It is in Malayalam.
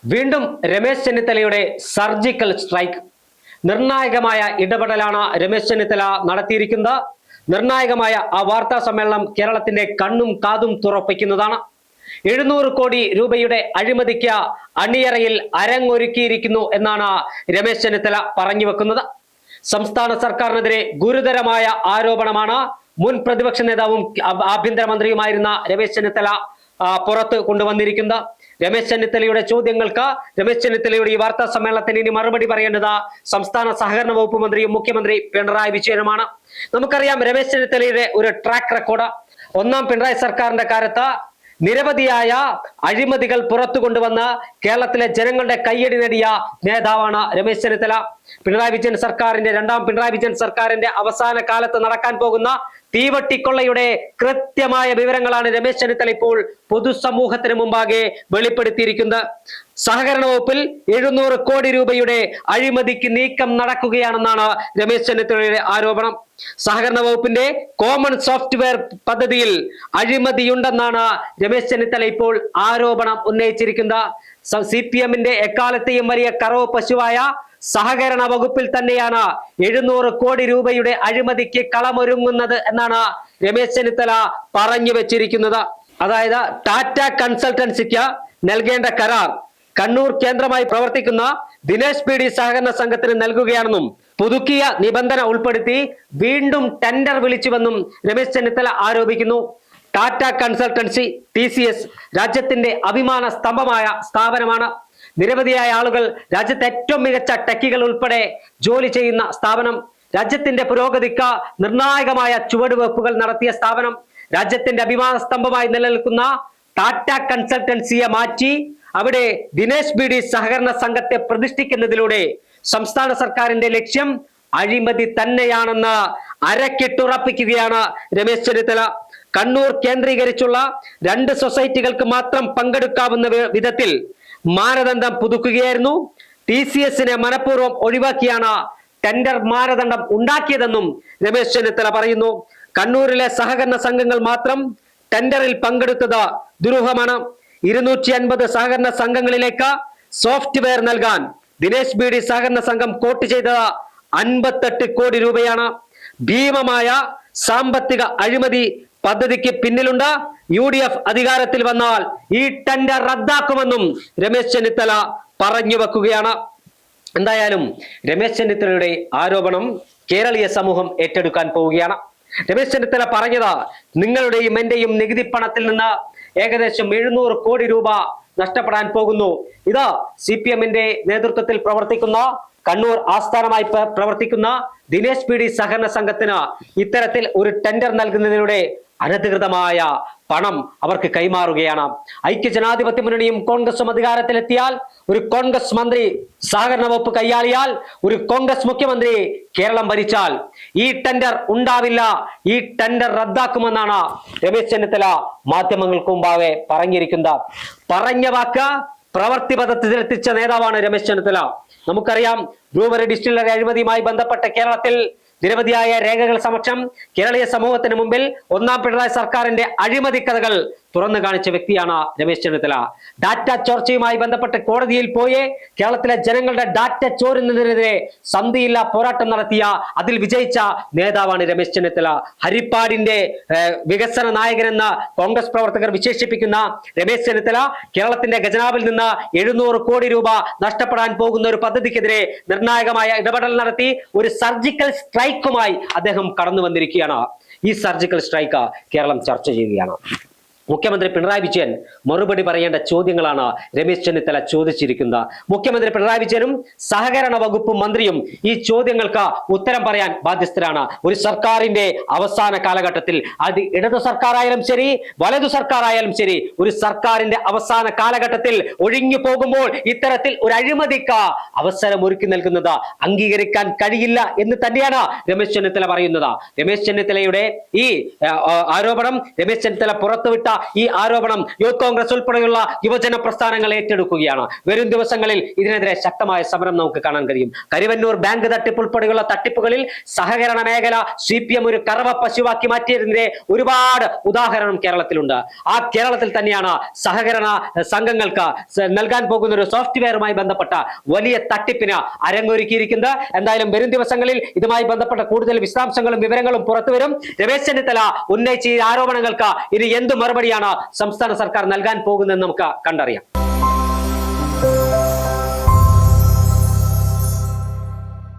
വീണ്ടും രമേശ് ചെന്നിത്തലയുടെ സർജിക്കൽ സ്ട്രൈക്ക്. നിർണായകമായ ഇടപെടലാണ് രമേശ് ചെന്നിത്തല നടത്തിയിരിക്കുന്നത്. നിർണായകമായ ആ വാർത്താ സമ്മേളനം കേരളത്തിന്റെ കണ്ണും കാതും തുറപ്പിക്കുന്നതാണ്. 700 കോടി രൂപയുടെ അഴിമതിക്ക് അണിയറയിൽ അരങ്ങൊരുക്കിയിരിക്കുന്നു എന്നാണ് രമേശ് ചെന്നിത്തല പറഞ്ഞു വെക്കുന്നത്. സംസ്ഥാന സർക്കാരിനെതിരെ ഗുരുതരമായ ആരോപണമാണ് മുൻ പ്രതിപക്ഷ നേതാവും ആഭ്യന്തരമന്ത്രിയുമായിരുന്ന രമേശ് ചെന്നിത്തല പുറത്ത് കൊണ്ടുവന്നിരിക്കുന്നത്. രമേശ് ചെന്നിത്തലയുടെ ചോദ്യങ്ങൾക്ക് രമേശ് ചെന്നിത്തലയുടെ ഈ വാർത്താ സമ്മേളനത്തിന് ഇനി മറുപടി പറയേണ്ടത് സംസ്ഥാന സഹകരണ വകുപ്പ് മന്ത്രിയും മുഖ്യമന്ത്രി പിണറായി വിജയനുമാണ്. നമുക്കറിയാം രമേശ് ചെന്നിത്തലയുടെ ഒരു ട്രാക്ക് റെക്കോർഡ്. ഒന്നാം പിണറായി സർക്കാരിന്റെ കാലത്ത് നിരവധിയായ അഴിമതികൾ പുറത്തു കൊണ്ടുവന്ന് കേരളത്തിലെ ജനങ്ങളുടെ കയ്യടി നേടിയ നേതാവാണ് രമേശ് ചെന്നിത്തല. പിണറായി വിജയൻ സർക്കാരിന്റെ രണ്ടാം പിണറായി വിജയൻ സർക്കാരിന്റെ അവസാന കാലത്ത് നടക്കാൻ പോകുന്ന തീവട്ടിക്കൊള്ളയുടെ കൃത്യമായ വിവരങ്ങളാണ് രമേശ് ചെന്നിത്തല ഇപ്പോൾ പൊതുസമൂഹത്തിന് മുമ്പാകെ വെളിപ്പെടുത്തിയിരിക്കുന്നത്. സഹകരണ വകുപ്പിൽ 700 കോടി രൂപയുടെ അഴിമതിക്ക് നീക്കം നടക്കുകയാണെന്നാണ് രമേശ് ചെന്നിത്തലയുടെ ആരോപണം. സഹകരണ വകുപ്പിന്റെ കോമൺ സോഫ്റ്റ്വെയർ പദ്ധതിയിൽ അഴിമതിയുണ്ടെന്നാണ് രമേശ് ചെന്നിത്തല ഇപ്പോൾ ആരോപണം ഉന്നയിച്ചിരിക്കുന്നത്. CPM-ന്റെ എക്കാലത്തെയും വലിയ കറവ പശുവായ സഹകരണ വകുപ്പിൽ തന്നെയാണ് 700 കോടി രൂപയുടെ അഴിമതിക്ക് കളമൊരുങ്ങുന്നത് എന്നാണ് രമേശ് ചെന്നിത്തല പറഞ്ഞു വെച്ചിരിക്കുന്നത്. അതായത് ടാറ്റ കൺസൾട്ടൻസിക്ക് നൽകേണ്ട കരാർ കണ്ണൂർ കേന്ദ്രമായി പ്രവർത്തിക്കുന്ന ദിനേശ് PD സഹകരണ സംഘത്തിന് നൽകുകയാണെന്നും പുതുക്കിയ നിബന്ധന ഉൾപ്പെടുത്തി വീണ്ടും ടെൻഡർ വിളിച്ചുവെന്നും രമേശ് ചെന്നിത്തല ആരോപിക്കുന്നു. ടാറ്റ കൺസൾട്ടൻസി TCS രാജ്യത്തിന്റെ അഭിമാന സ്തംഭമായ സ്ഥാപനമാണ്. നിരവധിയായ ആളുകൾ, രാജ്യത്തെ ഏറ്റവും മികച്ച ടെക്കികൾ ഉൾപ്പെടെ ജോലി ചെയ്യുന്ന സ്ഥാപനം, രാജ്യത്തിന്റെ പുരോഗതിക്ക് നിർണായകമായ ചുവടുവെപ്പുകൾ നടത്തിയ സ്ഥാപനം, രാജ്യത്തിന്റെ അഭിമാന സ്തംഭമായി നിലനിൽക്കുന്ന ടാറ്റ കൺസൾട്ടൻസിയെ മാറ്റി അവിടെ ദിനേശ് PD സഹകരണ സംഘത്തെ പ്രതിഷ്ഠിക്കുന്നതിലൂടെ സംസ്ഥാന സർക്കാരിന്റെ ലക്ഷ്യം അഴിമതി തന്നെയാണെന്ന് അരക്കിട്ടുറപ്പിക്കുകയാണ് രമേശ് ചെന്നിത്തല. കണ്ണൂർ കേന്ദ്രീകരിച്ചുള്ള 2 സൊസൈറ്റികൾക്ക് മാത്രം പങ്കെടുക്കാവുന്ന വിധത്തിൽ മാനദണ്ഡം പുതുക്കുകയായിരുന്നു. TCS-നെ മനഃപൂർവ്വം ഒഴിവാക്കിയാണ് ടെൻഡർ മാനദണ്ഡം ഉണ്ടാക്കിയതെന്നും രമേശ് ചെന്നിത്തല പറയുന്നു. കണ്ണൂരിലെ സഹകരണ സംഘങ്ങൾ മാത്രം ടെൻഡറിൽ പങ്കെടുത്തത് ദുരൂഹമാണ്. 250 സഹകരണ സംഘങ്ങളിലേക്ക് സോഫ്റ്റ്വെയർ നൽകാൻ ദിനേശ് PD സഹകരണ സംഘം കോട്ട് ചെയ്തത് 58 കോടി രൂപയാണ്. ഭീമമായ സാമ്പത്തിക അഴിമതി പദ്ധതിക്ക് പിന്നിലുണ്ട്. UDF അധികാരത്തിൽ വന്നാൽ ഈ ടെൻഡർ റദ്ദാക്കുമെന്നും രമേശ് ചെന്നിത്തല പറഞ്ഞു വെക്കുകയാണ്. എന്തായാലും രമേശ് ചെന്നിത്തലയുടെ ആരോപണം കേരളീയ സമൂഹം ഏറ്റെടുക്കാൻ പോവുകയാണ്. രമേശ് ചെന്നിത്തല പറഞ്ഞത്, നിങ്ങളുടെയും എന്റെയും നികുതി പണത്തിൽ നിന്ന് ഏകദേശം 700 കോടി രൂപ നഷ്ടപ്പെടാൻ പോകുന്നു. ഇത് CPM-ന്റെ നേതൃത്വത്തിൽ പ്രവർത്തിക്കുന്ന കണ്ണൂർ ആസ്ഥാനമായി പ്രവർത്തിക്കുന്ന ദിനേശ് PD സഹകരണ സംഘത്തിന് ഇത്തരത്തിൽ ഒരു ടെൻഡർ നൽകുന്നതിലൂടെ അനധികൃതമായ പണം അവർക്ക് കൈമാറുകയാണ്. ഐക്യജനാധിപത്യ മുന്നണിയും കോൺഗ്രസും അധികാരത്തിലെത്തിയാൽ, ഒരു കോൺഗ്രസ് മന്ത്രി സഹകരണ വകുപ്പ് കൈയാളിയാൽ, ഒരു കോൺഗ്രസ് മുഖ്യമന്ത്രി കേരളം ഭരിച്ചാൽ ഈ ടെൻഡർ ഉണ്ടാവില്ല, ഈ ടെൻഡർ റദ്ദാക്കുമെന്നാണ് രമേശ് ചെന്നിത്തല മാധ്യമങ്ങൾക്ക് മുമ്പാകെ പറഞ്ഞിരിക്കുന്നത്. പറഞ്ഞ വാക്ക് പ്രവർത്തിപഥത്തിലെത്തിച്ച നേതാവാണ് രമേശ് ചെന്നിത്തല. നമുക്കറിയാം, ബ്രൂവറി ഡിസ്റ്റിലറി അഴിമതിയുമായി ബന്ധപ്പെട്ട കേരളത്തിൽ നിരവധിയായ രേഖകൾ സമക്ഷം കേരളീയ സമൂഹത്തിന് മുമ്പിൽ ഒന്നാം പിണറായി സർക്കാരിന്റെ അഴിമതി കഥകൾ തുറന്നു കാണിച്ച വ്യക്തിയാണ് രമേശ് ചെന്നിത്തല. ഡാറ്റ ചോർച്ചയുമായി ബന്ധപ്പെട്ട് കോടതിയിൽ പോയി കേരളത്തിലെ ജനങ്ങളുടെ ഡാറ്റ ചോരുന്നതിനെതിരെ സന്ധിയില്ല പോരാട്ടം നടത്തിയ, അതിൽ വിജയിച്ച നേതാവാണ് രമേശ് ചെന്നിത്തല. ഹരിപ്പാടിന്റെ വികസന നായകനെന്ന് കോൺഗ്രസ് പ്രവർത്തകർ വിശേഷിപ്പിക്കുന്ന രമേശ് ചെന്നിത്തല കേരളത്തിന്റെ ഖജനാവിൽ നിന്ന് 700 കോടി രൂപ നഷ്ടപ്പെടാൻ പോകുന്ന ഒരു പദ്ധതിക്കെതിരെ നിർണായകമായ ഇടപെടൽ നടത്തി ഒരു സർജിക്കൽ സ്ട്രൈക്കുമായി അദ്ദേഹം കടന്നു വന്നിരിക്കുകയാണ്. ഈ സർജിക്കൽ സ്ട്രൈക്ക് കേരളം ചർച്ച ചെയ്യുകയാണ്. മുഖ്യമന്ത്രി പിണറായി വിജയൻ മറുപടി പറയേണ്ട ചോദ്യങ്ങളാണ് രമേശ് ചെന്നിത്തല ചോദിച്ചിരിക്കുന്നത്. മുഖ്യമന്ത്രി പിണറായി വിജയനും സഹകരണ വകുപ്പ് മന്ത്രിയും ഈ ചോദ്യങ്ങൾക്ക് ഉത്തരം പറയാൻ ബാധ്യസ്ഥരാണ്. ഒരു സർക്കാരിന്റെ അവസാന കാലഘട്ടത്തിൽ, അത് ഇടതു സർക്കാരായാലും ശരി വലതു സർക്കാരായാലും ശരി, ഒരു സർക്കാരിന്റെ അവസാന കാലഘട്ടത്തിൽ ഒഴിഞ്ഞു പോകുമ്പോൾ ഇത്തരത്തിൽ ഒരു അഴിമതിക്ക് അവസരം ഒരുക്കി നൽകുന്നത് അംഗീകരിക്കാൻ കഴിയില്ല എന്ന് തന്നെയാണ് രമേശ് ചെന്നിത്തല പറയുന്നത്. രമേശ് ചെന്നിത്തലയുടെ ഈ ആരോപണം രമേശ് ചെന്നിത്തല പുറത്തുവിട്ട ഈ ആരോപണം യൂത്ത് കോൺഗ്രസ് ഉൾപ്പെടെയുള്ള യുവജന പ്രസ്ഥാനങ്ങൾ ഏറ്റെടുക്കുകയാണ്. വരും ദിവസങ്ങളിൽ ഇതിനെതിരെ ശക്തമായ സമരം നമുക്ക് കാണാൻ കഴിയും. കരിവന്നൂർ ബാങ്ക് തട്ടിപ്പ് ഉൾപ്പെടെയുള്ള തട്ടിപ്പുകളിൽ സഹകരണ മേഖല CPM ഒരു കറവ പശുവാക്കി മാറ്റിയതിന്റെ ഒരുപാട് ഉദാഹരണം കേരളത്തിലുണ്ട്. ആ കേരളത്തിൽ തന്നെയാണ് സഹകരണ സംഘങ്ങൾക്ക് നൽകാൻ പോകുന്ന ഒരു സോഫ്റ്റ്വെയറുമായി ബന്ധപ്പെട്ട വലിയ തട്ടിപ്പിന് അരങ്ങൊരുക്കിയിരിക്കുന്നത്. എന്തായാലും വരും ദിവസങ്ങളിൽ ഇതുമായി ബന്ധപ്പെട്ട കൂടുതൽ വിശദാംശങ്ങളും വിവരങ്ങളും പുറത്തുവരും. രമേശ് ചെന്നിത്തല ഉന്നയിച്ച ഈ ആരോപണങ്ങൾക്ക് ഇനി എന്ത് മറുപടിയാണ് സംസ്ഥാന സർക്കാർ നൽകാൻ പോകുന്നതെന്ന് നമുക്ക് കണ്ടറിയാം.